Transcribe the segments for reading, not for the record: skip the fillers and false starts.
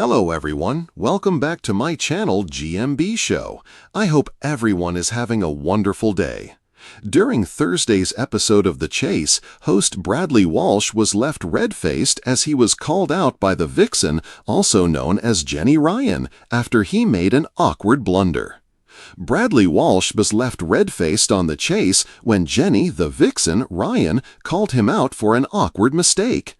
Hello everyone, welcome back to my channel GMB Show. I hope everyone is having a wonderful day. During Thursday's episode of The Chase, host Bradley Walsh was left red-faced as he was called out by the vixen, also known as Jenny Ryan, after he made an awkward blunder. Bradley Walsh was left red-faced on The Chase when Jenny, the vixen, Ryan, called him out for an awkward mistake.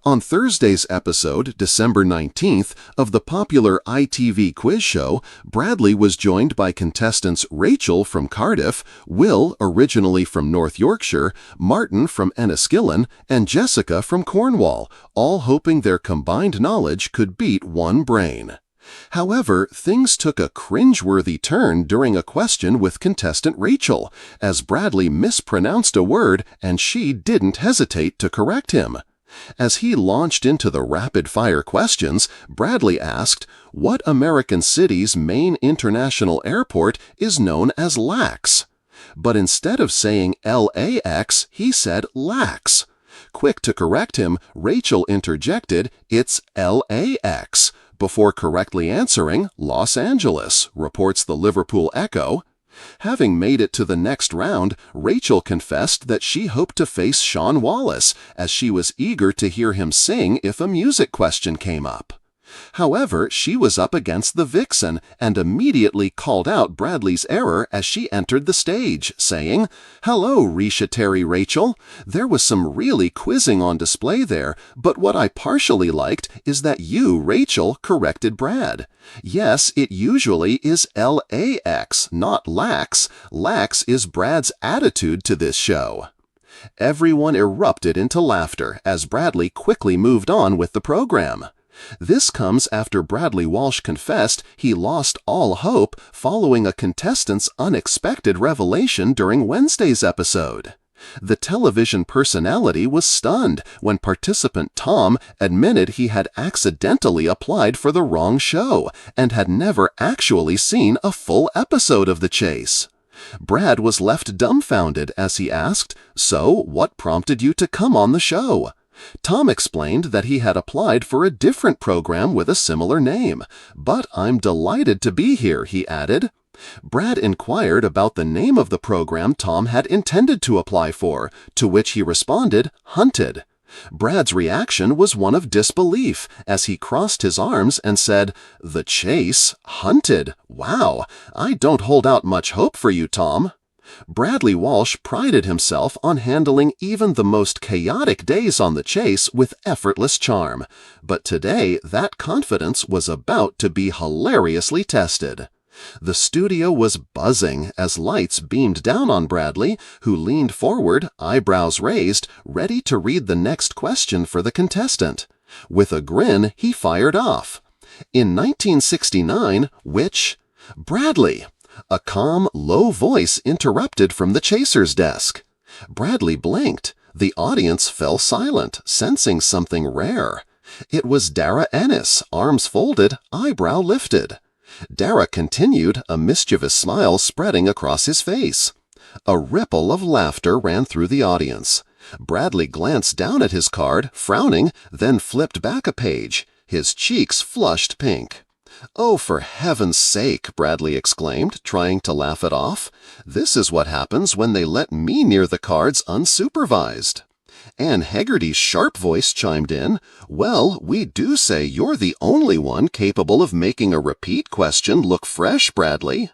On Thursday's episode, December 19th, of the popular ITV quiz show, Bradley was joined by contestants Rachel from Cardiff, Will, originally from North Yorkshire, Martin from Enniskillen, and Jessica from Cornwall, all hoping their combined knowledge could beat one brain. However, things took a cringeworthy turn during a question with contestant Rachel, as Bradley mispronounced a word and she didn't hesitate to correct him. As he launched into the rapid-fire questions, Bradley asked, what American city's main international airport is known as LAX? But instead of saying LAX, he said LAX. Quick to correct him, Rachel interjected, it's LAX, before correctly answering Los Angeles, reports the Liverpool Echo. Having made it to the next round, Rachel confessed that she hoped to face Sean Wallace, as she was eager to hear him sing if a music question came up. However, she was up against the vixen and immediately called out Bradley's error as she entered the stage, saying, "Hello, Risha Rachel. There was some really quizzing on display there, but what I partially liked is that you, Rachel, corrected Brad. Yes, it usually is LAX, not LAX. LAX is Brad's attitude to this show." Everyone erupted into laughter as Bradley quickly moved on with the program. This comes after Bradley Walsh confessed he lost all hope following a contestant's unexpected revelation during Wednesday's episode. The television personality was stunned when participant Tom admitted he had accidentally applied for the wrong show and had never actually seen a full episode of The Chase. Brad was left dumbfounded as he asked, "So, what prompted you to come on the show?" Tom explained that he had applied for a different program with a similar name, "But I'm delighted to be here," he added. Brad inquired about the name of the program Tom had intended to apply for, to which he responded, "Hunted." Brad's reaction was one of disbelief as he crossed his arms and said, "The Chase? Hunted? Wow, I don't hold out much hope for you, Tom." Bradley Walsh prided himself on handling even the most chaotic days on The Chase with effortless charm, but today that confidence was about to be hilariously tested. The studio was buzzing as lights beamed down on Bradley, who leaned forward, eyebrows raised, ready to read the next question for the contestant. With a grin, he fired off. In 1969, which? Bradley! A calm, low voice interrupted from the chaser's desk. Bradley blinked. The audience fell silent, sensing something rare. It was Dara Ennis, arms folded, eyebrow lifted. Dara continued, a mischievous smile spreading across his face. A ripple of laughter ran through the audience. Bradley glanced down at his card, frowning, then flipped back a page. His cheeks flushed pink. "Oh, for heaven's sake," Bradley exclaimed, trying to laugh it off. "This is what happens when they let me near the cards unsupervised." Anne Hegarty's sharp voice chimed in, "Well, we do say you're the only one capable of making a repeat question look fresh, Bradley."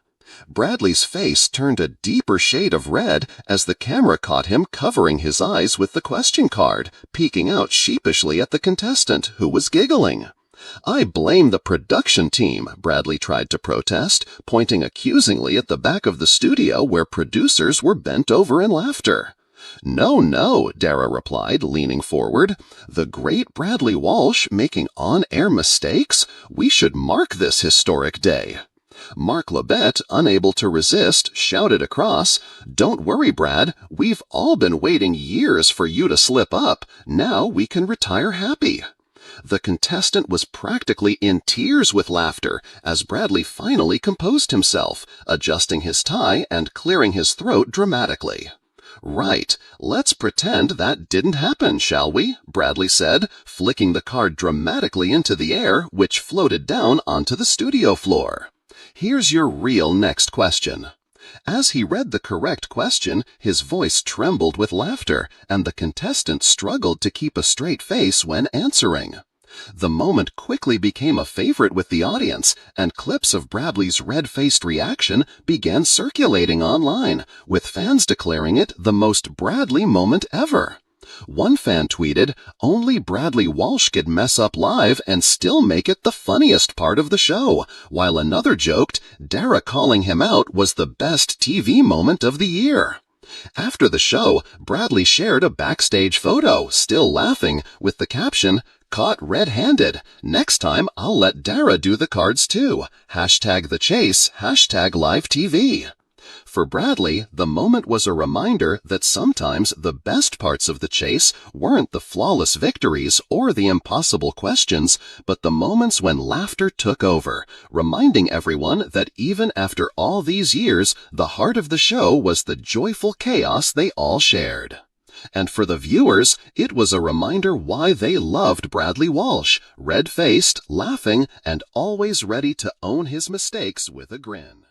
Bradley's face turned a deeper shade of red as the camera caught him covering his eyes with the question card, peeking out sheepishly at the contestant, who was giggling. "I blame the production team," Bradley tried to protest, pointing accusingly at the back of the studio where producers were bent over in laughter. "No, no," Dara replied, leaning forward. "The great Bradley Walsh making on-air mistakes? We should mark this historic day." Mark Labette, unable to resist, shouted across, "Don't worry, Brad. We've all been waiting years for you to slip up. Now we can retire happy." The contestant was practically in tears with laughter as Bradley finally composed himself, adjusting his tie and clearing his throat dramatically. Right, let's pretend that didn't happen, shall we? Bradley said, flicking the card dramatically into the air, which floated down onto the studio floor. Here's your real next question. As he read the correct question, his voice trembled with laughter, and the contestant struggled to keep a straight face when answering. The moment quickly became a favorite with the audience, and clips of Bradley's red-faced reaction began circulating online, with fans declaring it the most Bradley moment ever. One fan tweeted, "Only Bradley Walsh could mess up live and still make it the funniest part of the show," while another joked, "Dara calling him out was the best TV moment of the year." After the show, Bradley shared a backstage photo, still laughing, with the caption, "Caught red-handed. Next time, I'll let Dara do the cards too. #TheChase, #LiveTV." For Bradley, the moment was a reminder that sometimes the best parts of the chase weren't the flawless victories or the impossible questions, but the moments when laughter took over, reminding everyone that even after all these years, the heart of the show was the joyful chaos they all shared. And for the viewers, it was a reminder why they loved Bradley Walsh, red-faced, laughing, and always ready to own his mistakes with a grin.